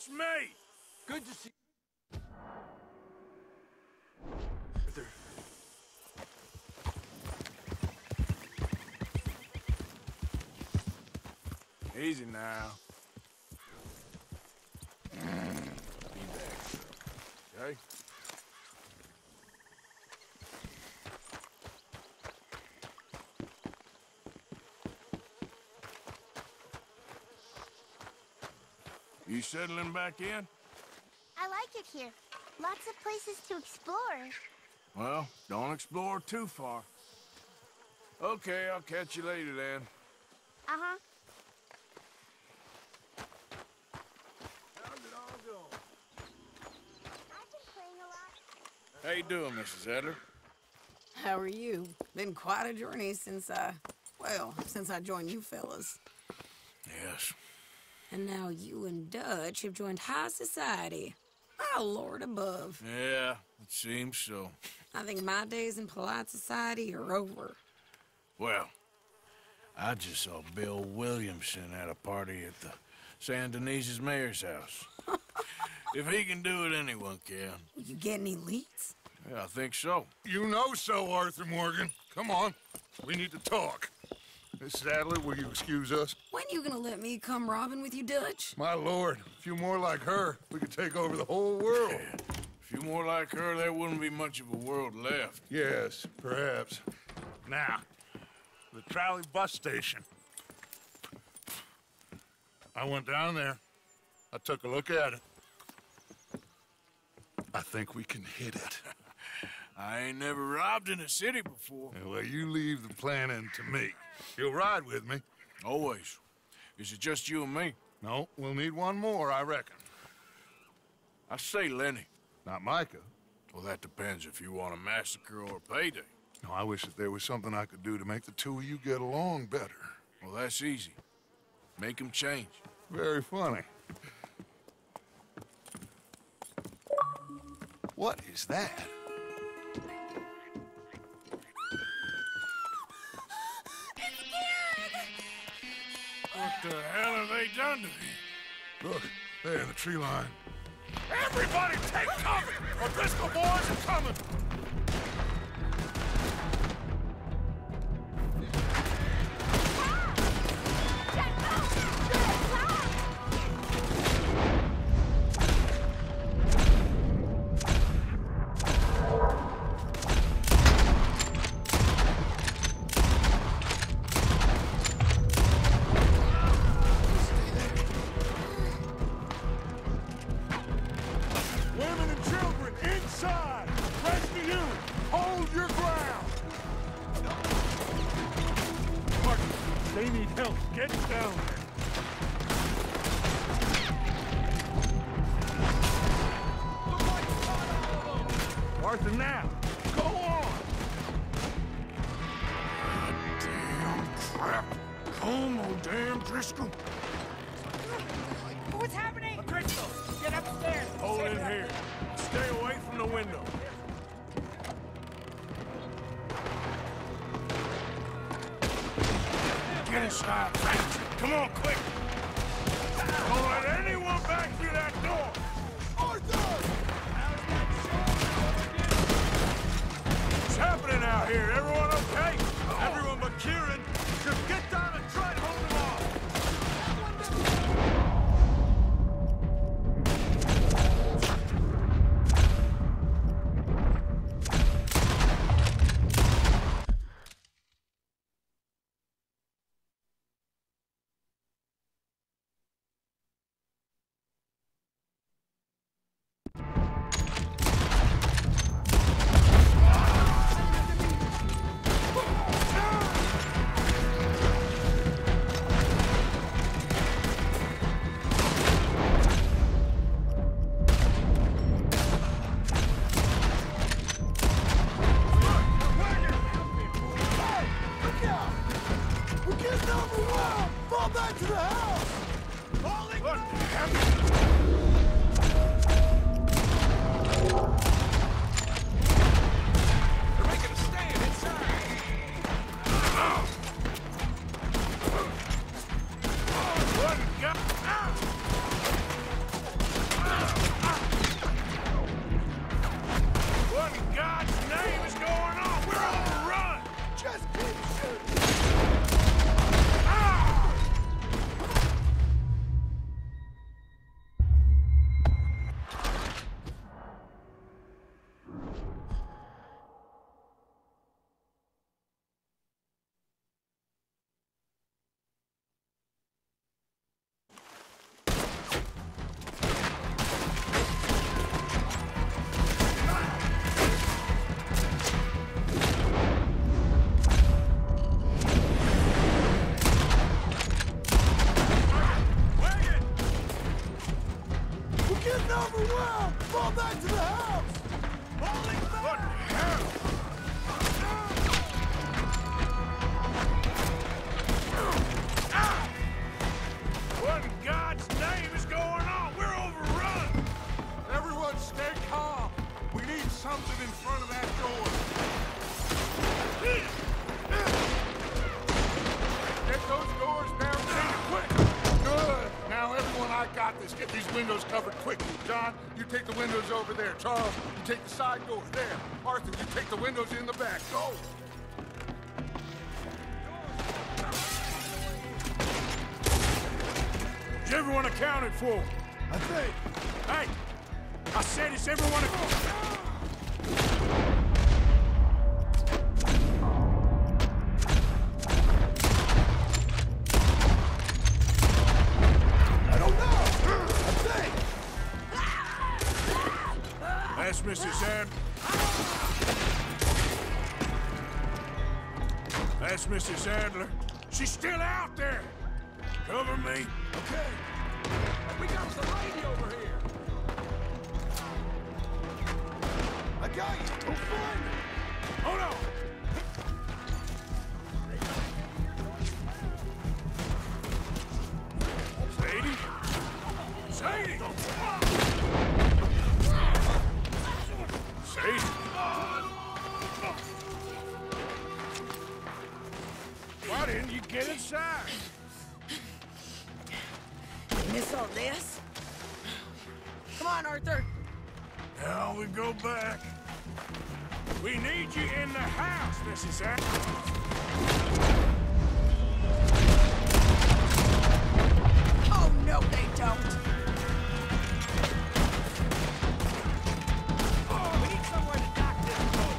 it's me! Good to see you. Easy now. Be back, okay? You settling back in? I like it here. Lots of places to explore. Well, don't explore too far. Okay, I'll catch you later then. Uh-huh. How's it all going? I've been playing a lot. How you doing, Mrs. Edler? How are you? Been quite a journey since I joined you fellas. Yes. And now you and Dutch have joined high society. My lord above. Yeah, it seems so. I think my days in polite society are over. Well, I just saw Bill Williamson at a party at the San Denise's mayor's house. If he can do it, anyone can. You get any leads? Yeah, I think so. You know so, Arthur Morgan. Come on, we need to talk. Miss Adler, will you excuse us? When you gonna let me come robbing with you, Dutch? My lord, a few more like her, we could take over the whole world. Yeah. A few more like her, there wouldn't be much of a world left. Yes, perhaps. Now, the trolley bus station. I went down there. I took a look at it. I think we can hit it. I ain't never robbed in a city before. Well, you leave the planning to me. You'll ride with me. Always. Is it just you and me? No, we'll need one more, I reckon. I say Lenny. Not Micah. Well, that depends if you want a massacre or a payday. No, I wish that there was something I could do to make the two of you get along better. Well, that's easy. Make them change. Very funny. What is that? What the hell have they done to me? Look, there in the tree line. Everybody take cover! O'Driscoll boys are coming! They need help. Get down there. Arthur, now. Go on. Damn crap. Come on, damn Driscoll. What's happening? Driscoll, get upstairs. Hold in here. Stay away from the window. Get inside. Come on, quick. Don't let anyone back through that door. Arthur! What's happening out here? Everyone okay? Everyone but Kieran. Just get down and try to hold him off. something in front of that door. Get those doors barricaded quick. Good. Now, everyone, I got this. Get these windows covered quickly. John, you take the windows over there. Charles, you take the side door there. Arthur, you take the windows in the back. Go. Is everyone accounted for? I think. Hey! I said is everyone I don't know. I think. That's Mrs. Adler. That's Mrs. Adler. She's still out there. Cover me. Okay. We got the lady over here. I got you. Go find her. Hold on. Sadie? Sadie! Sadie? Why didn't you get inside? Miss all this? Come on, Arthur. Now we go back. We need you in the house, Mrs. Adler. Oh, no, they don't. We need somewhere to dock this boat.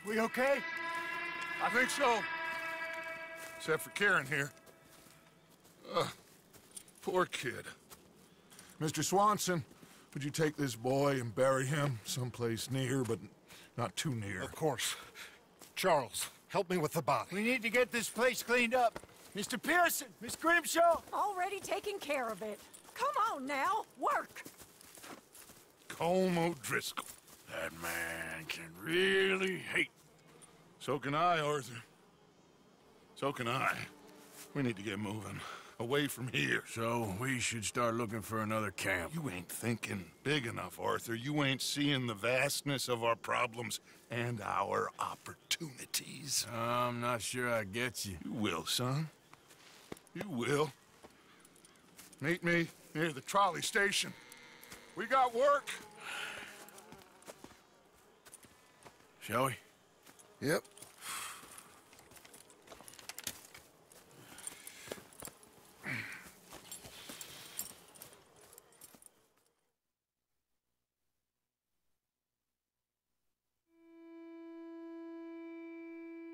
We okay? I think so. Except for Karen here. Poor kid. Mr. Swanson, would you take this boy and bury him someplace near, but not too near? Of course. Charles, help me with the body. We need to get this place cleaned up. Mr. Pearson, Miss Grimshaw. Already taking care of it. Come on now, work. Colm O'Driscoll. That man can really hate. So can I, Arthur. So can I. We need to get moving. Away from here. So we should start looking for another camp. You ain't thinking big enough, Arthur. You ain't seeing the vastness of our problems and our opportunities. I'm not sure I get you. You will, son. You will. Meet me near the trolley station. We got work. Shall we? Yep.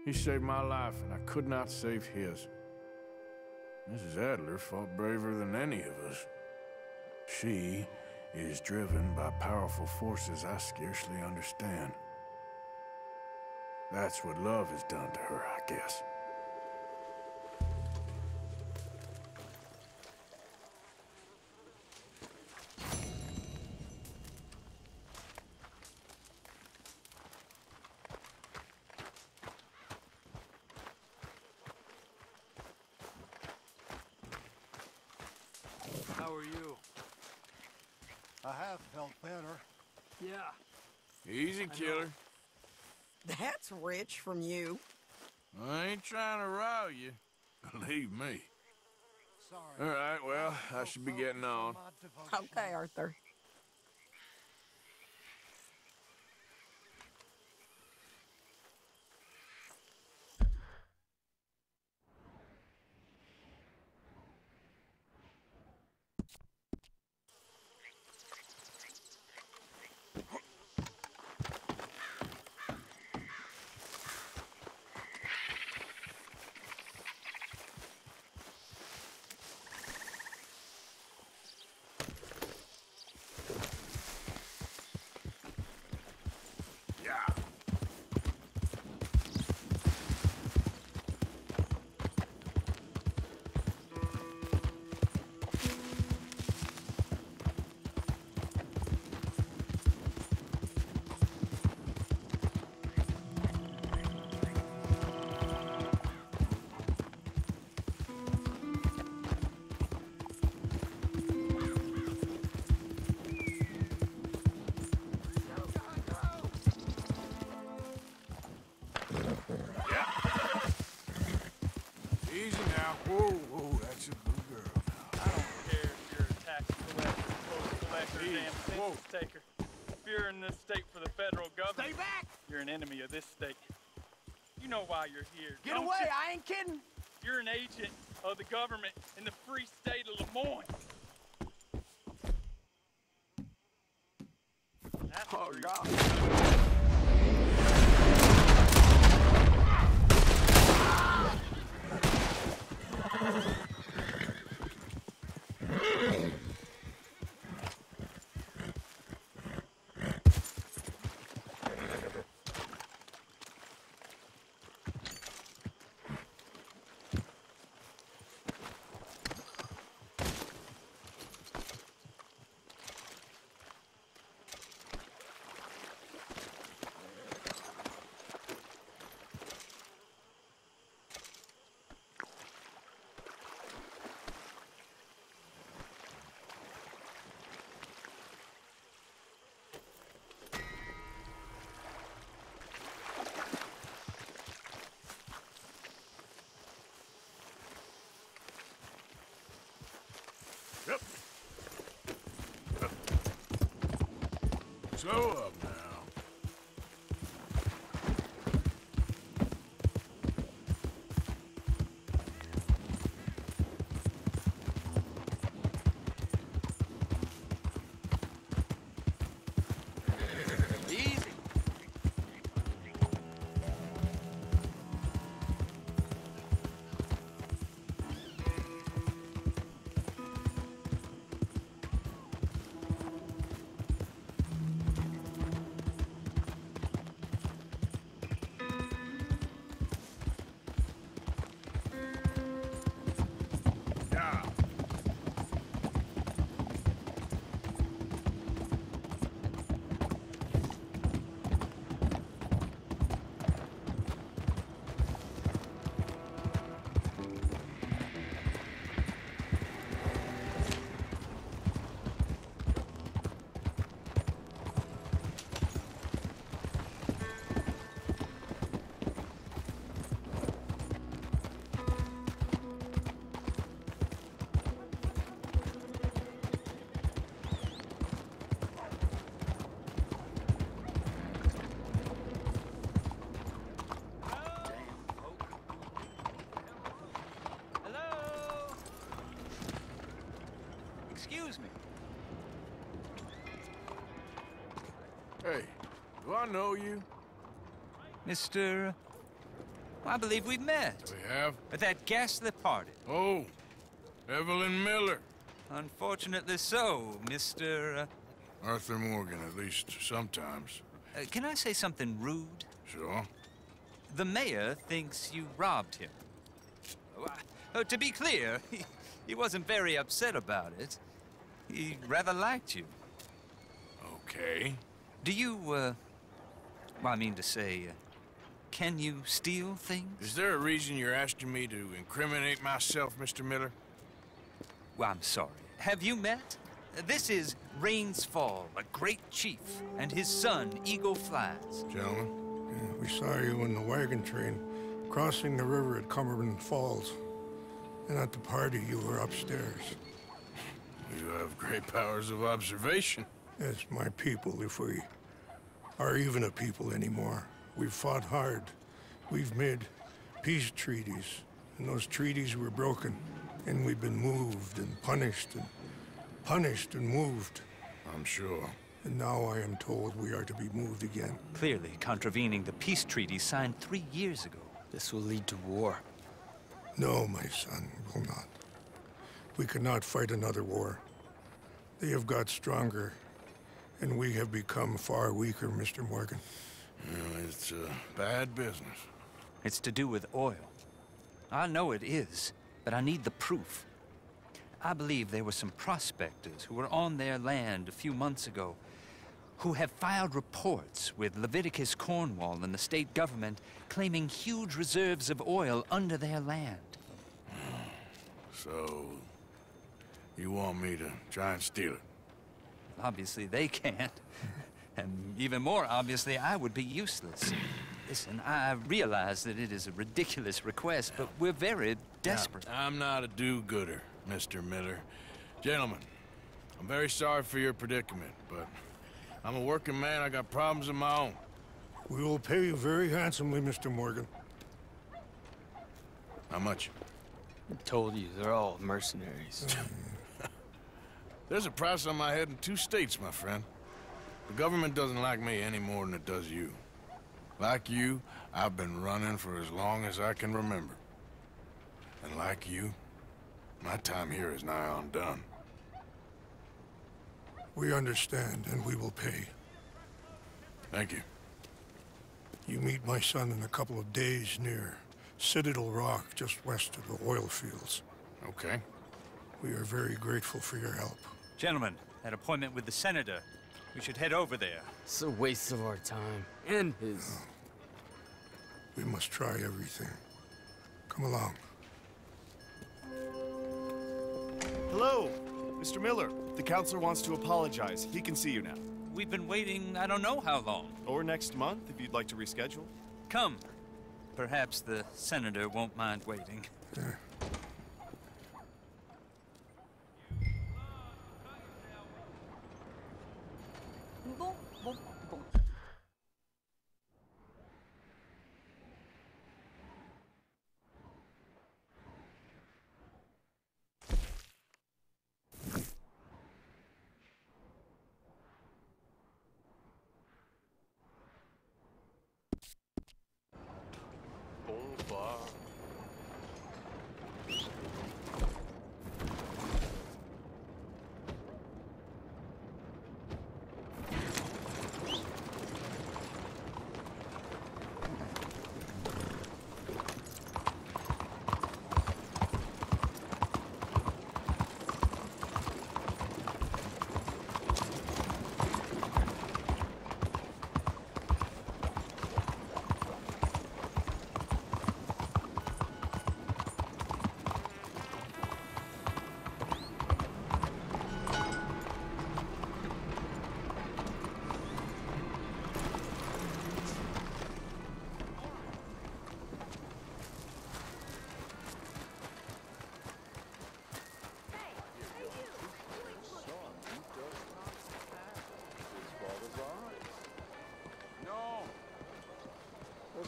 He saved my life, and I could not save his. Mrs. Adler fought braver than any of us. She is driven by powerful forces I scarcely understand. That's what love has done to her, I guess. How are you? I have felt better. Yeah. Easy, killer. That's rich from you. I ain't trying to rile you. Believe me. Sorry. All right, well, I should be getting on. Okay, Arthur. Yeah. Easy now. Whoa, whoa, that's a good girl now. I don't care if you're a tax collector, toll collector, Easy. damn Whoa. census taker. If you're in this state for the federal government, Stay back! you're an enemy of this state. You know why you're here. Get don't away! you? I ain't kidding! You're an agent of the government in the free state of Lemoyne. That's Oh, free. God. Yep. Slow up now. Easy. Yeah. Hello? Excuse me. Hey, do I know you? Mr. I believe we've met We have? at that ghastly party. Oh, Evelyn Miller. Unfortunately so, Mr. Arthur Morgan, at least sometimes. Can I say something rude? Sure. the mayor thinks you robbed him. To be clear, he wasn't very upset about it. He rather liked you. Okay. Do you, well, I mean to say, can you steal things? Is there a reason you're asking me to incriminate myself, Mr. Miller? Well, I'm sorry. Have you met? This is Rains Fall, a great chief, and his son, Eagle Flies. Gentlemen? Yeah, we saw you in the wagon train crossing the river at Cumberland Falls. And at the party, you were upstairs. You have great powers of observation. Yes, my people, if we are even a people anymore. We've fought hard. We've made peace treaties, and those treaties were broken. And we've been moved and punished and moved. I'm sure. And now I am told we are to be moved again. Clearly contravening the peace treaty signed 3 years ago. This will lead to war. No, my son, will not. We cannot fight another war. They have got stronger, and we have become far weaker, Mr. Morgan. It's bad business. It's to do with oil. I know it is, but I need the proof. I believe there were some prospectors who were on their land a few months ago who have filed reports with Leviticus Cornwall and the state government claiming huge reserves of oil under their land. So, you want me to try and steal it? Obviously they can't. And even more obviously, I would be useless. Listen, I realize that it is a ridiculous request, but we're very desperate. Now, I'm not a do-gooder, Mr. Miller. Gentlemen, I'm very sorry for your predicament, but I'm a working man. I got problems of my own. We will pay you very handsomely, Mr. Morgan. How much? I told you, they're all mercenaries. There's a price on my head in 2 states, my friend. The government doesn't like me any more than it does you. Like you, I've been running for as long as I can remember. And like you, my time here is nigh on done. We understand, and we will pay. Thank you. You meet my son in a couple of days near Citadel Rock, just west of the oil fields. Okay. We are very grateful for your help. Gentlemen, that appointment with the senator. We should head over there. It's a waste of our time. And his. We must try everything. Come along. Hello, Mr. Miller. The counselor wants to apologize. He can see you now. We've been waiting I don't know how long. Or next month, if you'd like to reschedule. Come. Perhaps the senator won't mind waiting. Yeah.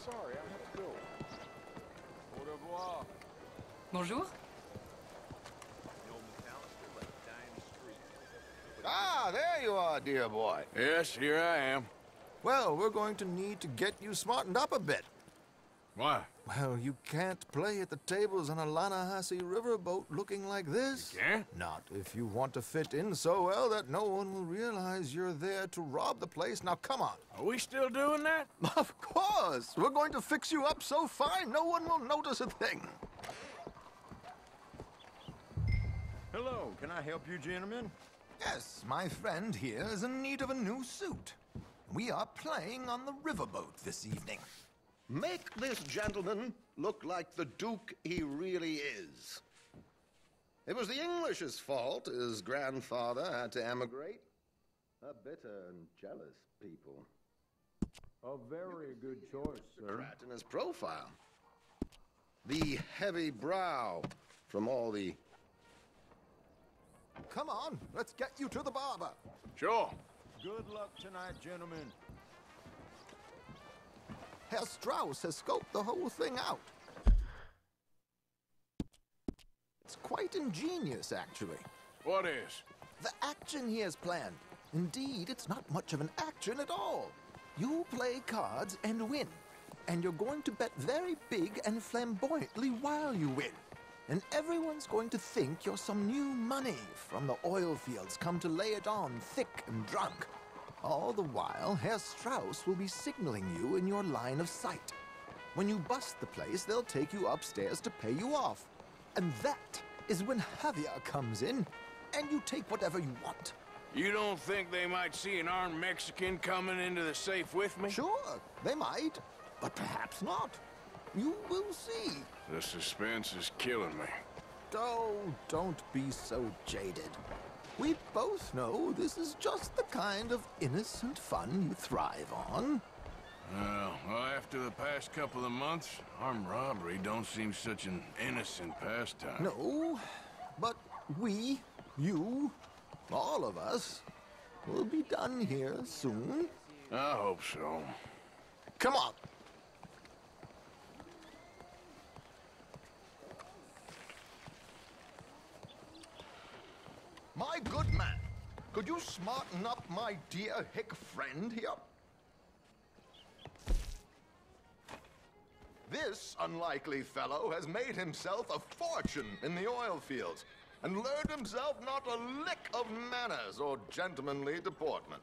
Sorry, I have to go. Au revoir. Bonjour. Ah, there you are, dear boy. Yes, here I am. Well, we're going to need to get you smartened up a bit. Why? Well, you can't play at the tables on a Lannahechee riverboat looking like this. You can't? Not if you want to fit in so well that no one will realize you're there to rob the place. Now, come on. Are we still doing that? Of course. We're going to fix you up so fine, no one will notice a thing. Hello, can I help you, gentlemen? Yes, my friend here is in need of a new suit. We are playing on the riverboat this evening. Make this gentleman look like the Duke he really is. It was the English's fault his grandfather had to emigrate. A bitter and jealous people. A very good choice, sir. Rat in his profile. The heavy brow from all the... Come on, let's get you to the barber. Sure. Good luck tonight, gentlemen. Herr Strauss has scoped the whole thing out. It's quite ingenious, actually. What is? The action he has planned. Indeed, it's not much of an action at all. You play cards and win. And you're going to bet very big and flamboyantly while you win. And everyone's going to think you're some new money from the oil fields come to lay it on thick and drunk. All the while, Herr Strauss will be signaling you in your line of sight. When you bust the place, they'll take you upstairs to pay you off. And that is when Javier comes in, and you take whatever you want. You don't think they might see an armed Mexican coming into the safe with me? Sure, they might, but perhaps not. You will see. The suspense is killing me. Oh, don't be so jaded. We both know this is just the kind of innocent fun you thrive on. Well, after the past couple of months, armed robbery don't seem such an innocent pastime. No, but we, you, all of us, will be done here soon. I hope so. Come on. My good man, could you smarten up my dear hick friend here? This unlikely fellow has made himself a fortune in the oil fields and learned himself not a lick of manners or gentlemanly deportment.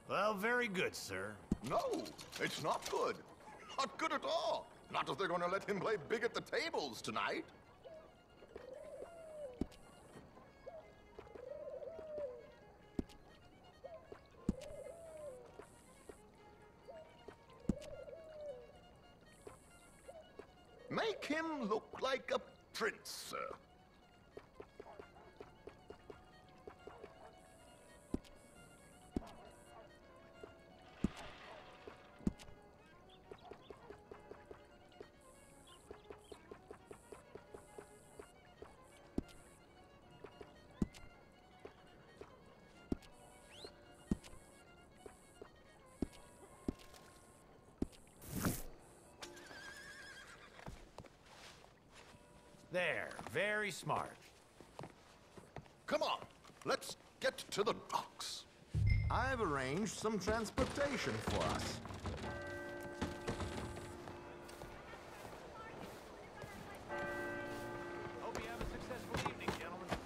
Well, very good, sir. No, it's not good. Not good at all. Not if they're going to let him play big at the tables tonight. Make him look like a prince, sir. There, very smart. Come on, let's get to the docks. I've arranged some transportation for us. Hope you have a successful evening, gentlemen.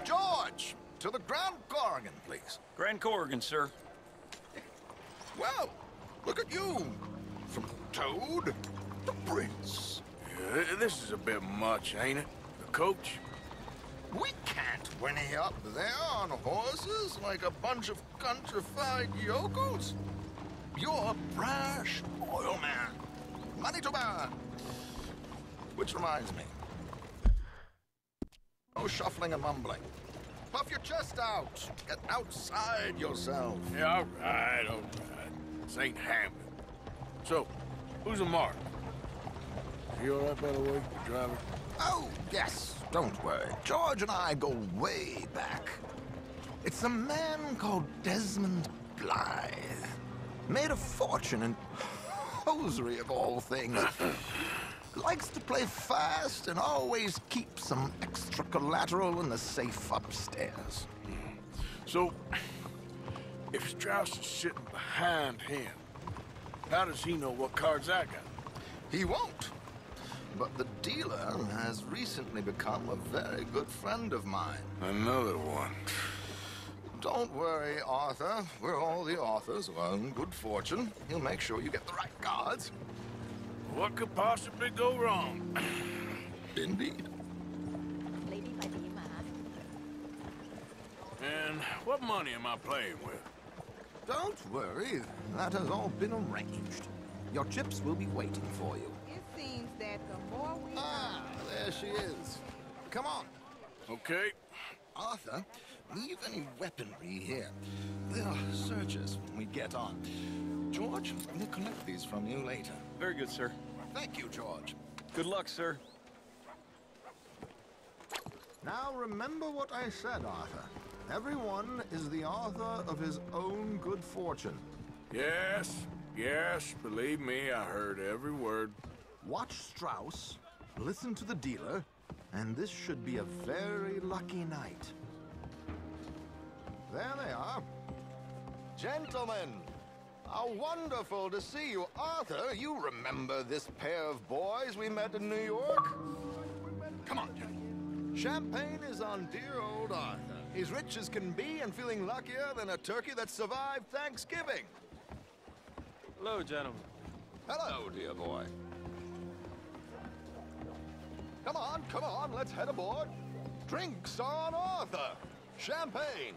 George, to the Grand Corrigan, please. Grand Corrigan, sir. Well, look at you. From Toad to Prince. This is a bit much, ain't it? The coach? We can't whinny up there on horses like a bunch of countrified yokels. You're a brash oil man. Money to burn. Which reminds me. No shuffling and mumbling. Puff your chest out. Get outside yourself. Yeah, all right. This ain't happening. So, who's a mark? You all right, by the way, the driver? Oh, yes. Don't worry. George and I go way back. It's a man called Desmond Blythe. Made a fortune in hosiery of all things. Likes to play fast and always keeps some extra collateral in the safe upstairs. So, If Strauss is sitting behind him, how does he know what cards I got? He won't. But the dealer has recently become a very good friend of mine. Another one. Don't worry, Arthur. We're all the authors who own good fortune. He'll make sure you get the right cards. What could possibly go wrong? Indeed. And what money am I playing with? Don't worry. That has all been arranged. Your chips will be waiting for you. It seems that the more we... Ah, there she is. Come on. Okay. Arthur, leave any weaponry here. They'll search us when we get on. George, we'll collect these from you later. Very good, sir. Thank you, George. Good luck, sir. Now remember what I said, Arthur. Everyone is the author of his own good fortune. Yes, believe me, I heard every word. Watch Strauss, listen to the dealer, and this should be a very lucky night. There they are. Gentlemen, how wonderful to see you. Arthur, you remember this pair of boys we met in New York? Come on, gentlemen. Champagne is on dear old Arthur. He's rich as can be and feeling luckier than a turkey that survived Thanksgiving. Hello, gentlemen. Hello, dear boy. Come on, let's head aboard. Drinks are on Arthur. Champagne.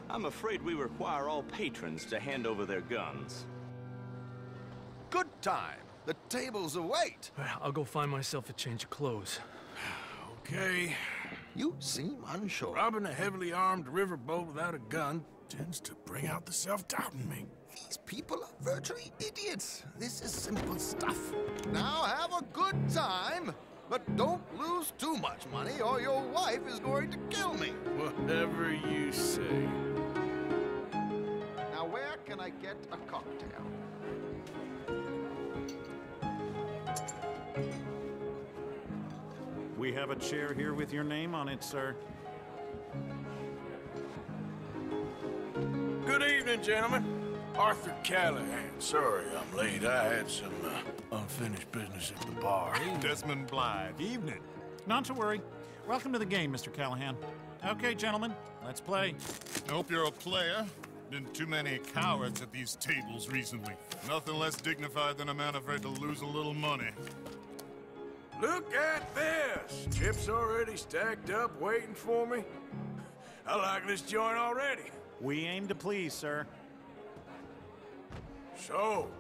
I'm afraid we require all patrons to hand over their guns. Good time. The tables await. I'll go find myself a change of clothes. Okay. You seem unsure. Robbing a heavily armed riverboat without a gun tends to bring out the self-doubt in me. These people are virtually idiots. This is simple stuff. Now have a good time, but don't lose too much money or your wife is going to kill me. Whatever you say. Now where can I get a cocktail? We have a chair here with your name on it, sir. Good evening, gentlemen. Arthur Callahan. Sorry I'm late. I had some unfinished business at the bar. Desmond Blythe. Evening. Not to worry. Welcome to the game, Mr. Callahan. Okay, gentlemen, let's play. Hope you're a player. Been too many cowards at these tables recently. Nothing less dignified than a man afraid to lose a little money. Look at this! Chips already stacked up, waiting for me. I like this joint already. We aim to please, sir. So,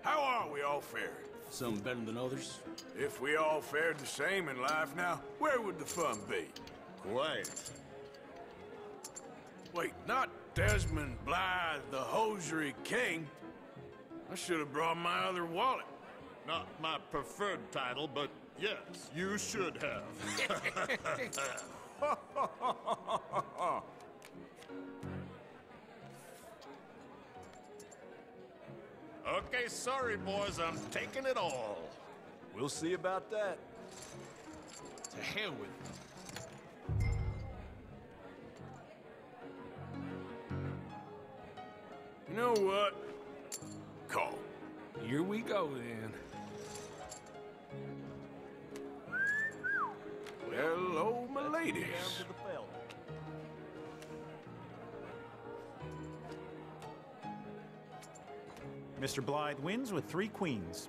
how are we all faring? Some better than others. If we all fared the same in life now, where would the fun be? Quiet. Wait, not Desmond Blythe, the hosiery king. I should have brought my other wallet. Not my preferred title, but yes, you should have. Okay, sorry, boys, I'm taking it all. We'll see about that. To hell with it. You know what? Call. Here we go, then. Hello, my ladies. Mr. Blythe wins with 3 queens.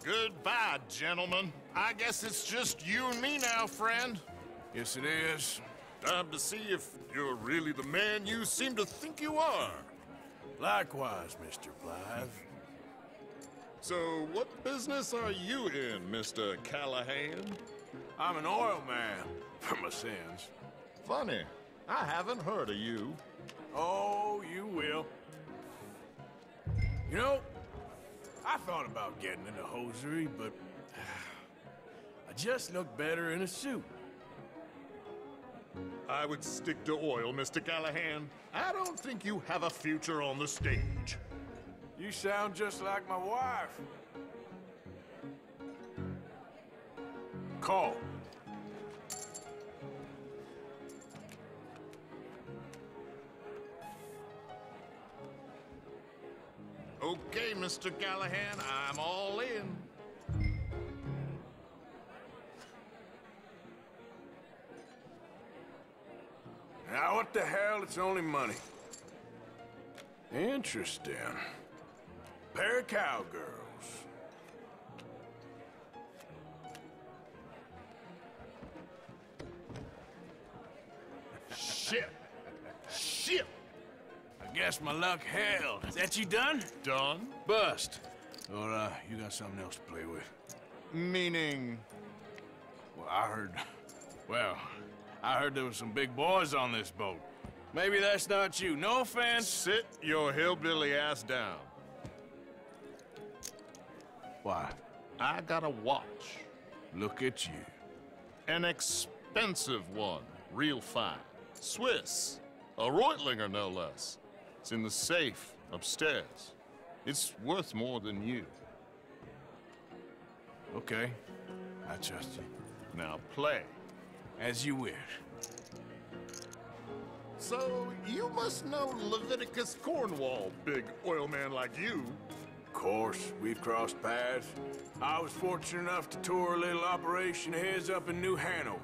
Goodbye, gentlemen. I guess it's just you and me now, friend. Yes, it is. Time to see if you're really the man you seem to think you are. Likewise, Mr. Blythe. So, what business are you in, Mr. Callahan? I'm an oil man, for my sins. Funny. I haven't heard of you. Oh, you will. You know, I thought about getting into hosiery, but I just look better in a suit. I would stick to oil, Mr. Callahan. I don't think you have a future on the stage. You sound just like my wife. call. Okay, Mr. Callahan, I'm all in. Now, what the hell? It's only money. Interesting. Pair of cowgirls. Shit! Shit! I guess my luck held. Is that you done? Done? Bust. Or, you got something else to play with? Meaning? Well, I heard there was some big boys on this boat. Maybe that's not you. No offense. Sit your hillbilly ass down. Why? I got a watch. Look at you. An expensive one. Real fine. Swiss. A Reutlinger, no less. It's in the safe upstairs. It's worth more than you. Okay. I trust you. Now play. As you wish. So, you must know Leviticus Cornwall, big oil man like you. Of course, we've crossed paths. I was fortunate enough to tour a little operation of his up in New Hanover.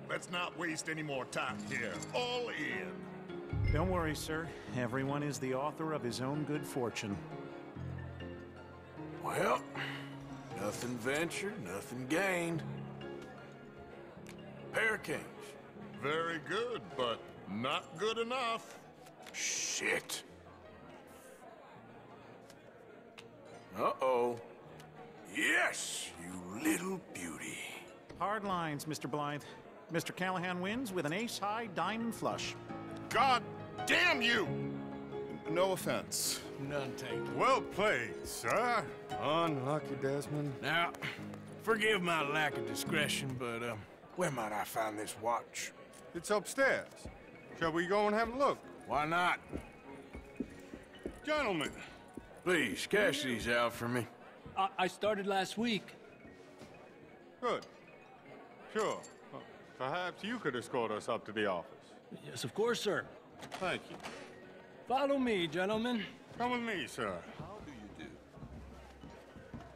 Let's not waste any more time here. All in. Don't worry, sir. Everyone is the author of his own good fortune. Well, nothing ventured, nothing gained. Pair of kings. Very good, but not good enough. Shit. Uh-oh. Yes, you little beauty. Hard lines, Mr. Blythe. Mr. Callahan wins with an ace-high diamond flush. God damn you! No offense. None taken. Well played, sir. Unlucky, Desmond. Now, forgive my lack of discretion, but, where might I find this watch? It's upstairs. Shall we go and have a look? Why not? Gentlemen. Please, cash these out for me. I started last week. Good. Sure. Perhaps you could escort us up to the office. Yes, of course, sir. Thank you. Follow me, gentlemen. Come with me, sir. How do you do?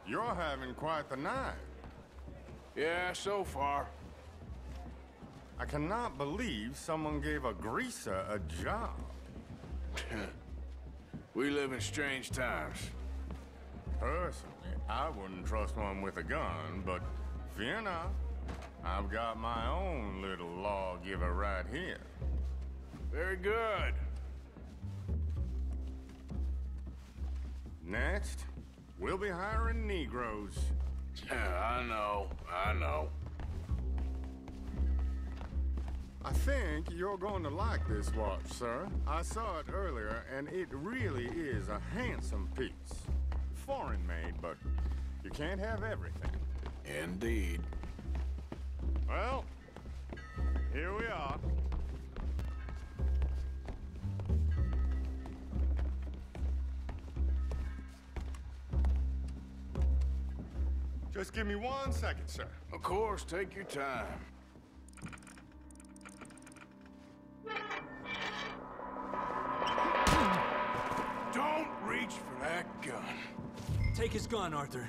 You're having quite the night. Yeah, so far. I cannot believe someone gave a greaser a job. We live in strange times. Personally, I wouldn't trust one with a gun, but fear not. I've got my own little lawgiver right here. Very good. Next, we'll be hiring Negroes. I know. I think you're going to like this watch, sir. I saw it earlier, and it really is a handsome piece. Foreign made, but you can't have everything. Indeed. Well, here we are. Just give me 1 second, sir. Of course, take your time. Don't reach for that gun. Take his gun, Arthur.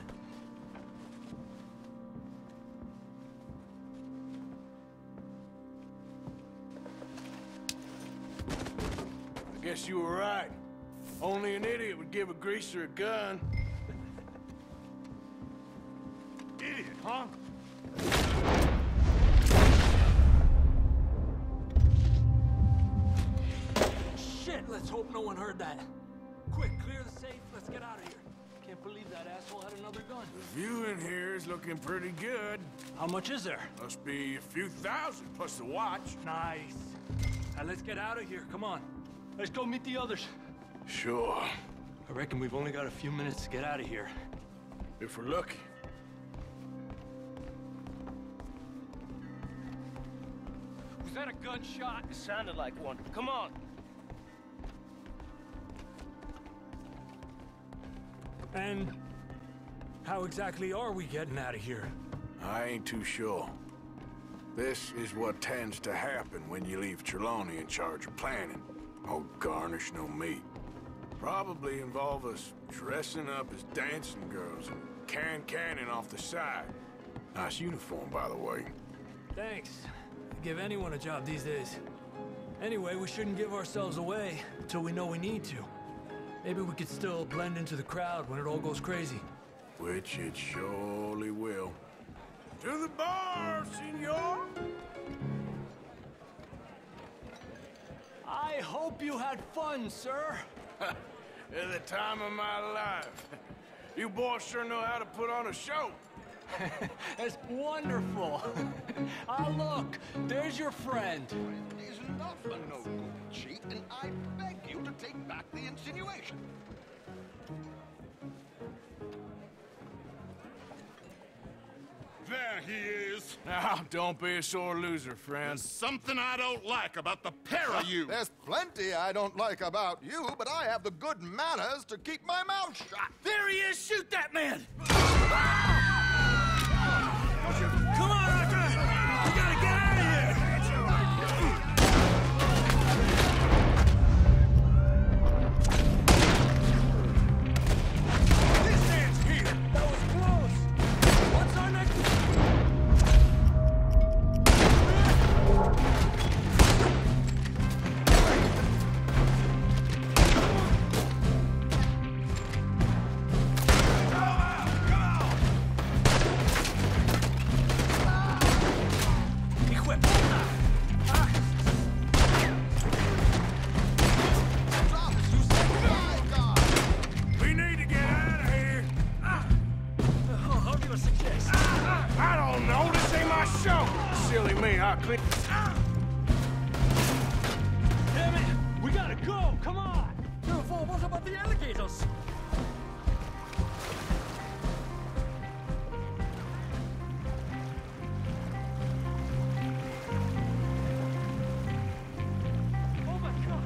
I guess you were right. Only an idiot would give a greaser a gun. Idiot, huh? Shit, let's hope no one heard that. Quick, clear the safe. Let's get out of here. Can't believe that asshole had another gun. The view in here is looking pretty good. How much is there? Must be a few thousand plus the watch. Nice. Now let's get out of here. Come on. Let's go meet the others. Sure. I reckon we've only got a few minutes to get out of here. If we're lucky. Was that a gunshot? It sounded like one. Come on. And How exactly are we getting out of here? I ain't too sure. This is what tends to happen when you leave Trelawney in charge of planning. Oh, garnish no meat. Probably involve us dressing up as dancing girls and canning off the side. Nice uniform, by the way. Thanks. Give anyone a job these days. Anyway, we shouldn't give ourselves away until we know we need to. Maybe we could still blend into the crowd when it all goes crazy. Which it surely will. To the bar, senor! I hope you had fun, sir. At the time of my life. You boys sure know how to put on a show. That's wonderful. Look, there's your friend. Is not a no good cheat, and I beg you to take back the insinuation. There he is. Now, don't be a sore loser, friend. There's something I don't like about the pair of you. There's plenty I don't like about you, but I have the good manners to keep my mouth shut. There he is! Shoot that man! Come on, Arthur! We gotta get out of here! This man's here! That was close! What's our next... We need to get out of here. I'll give us a kiss. I don't know. This ain't my show. Silly me, I'll clean... Damn it! We gotta go! Come on! Careful, what about the alligators? Oh my God!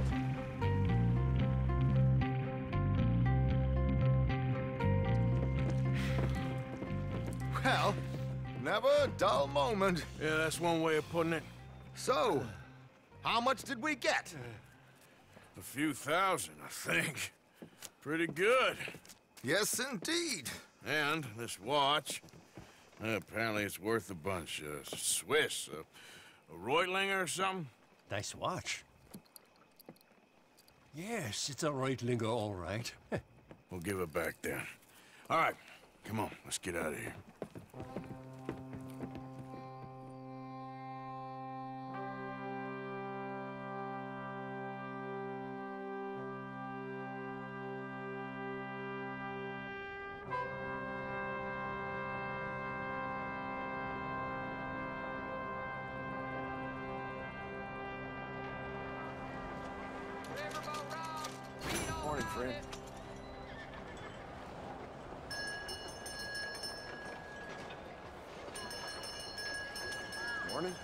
Well, never a dull moment. Yeah, that's one way of putting it. So, how much did we get? A few thousand, I think. Pretty good. Yes, indeed. And this watch, apparently it's worth a bunch. Swiss, a Reutlinger or something? Nice watch. Yes, it's a Reutlinger, all right. We'll give it back then. All right, come on, let's get out of here. Morning, friend. Morning.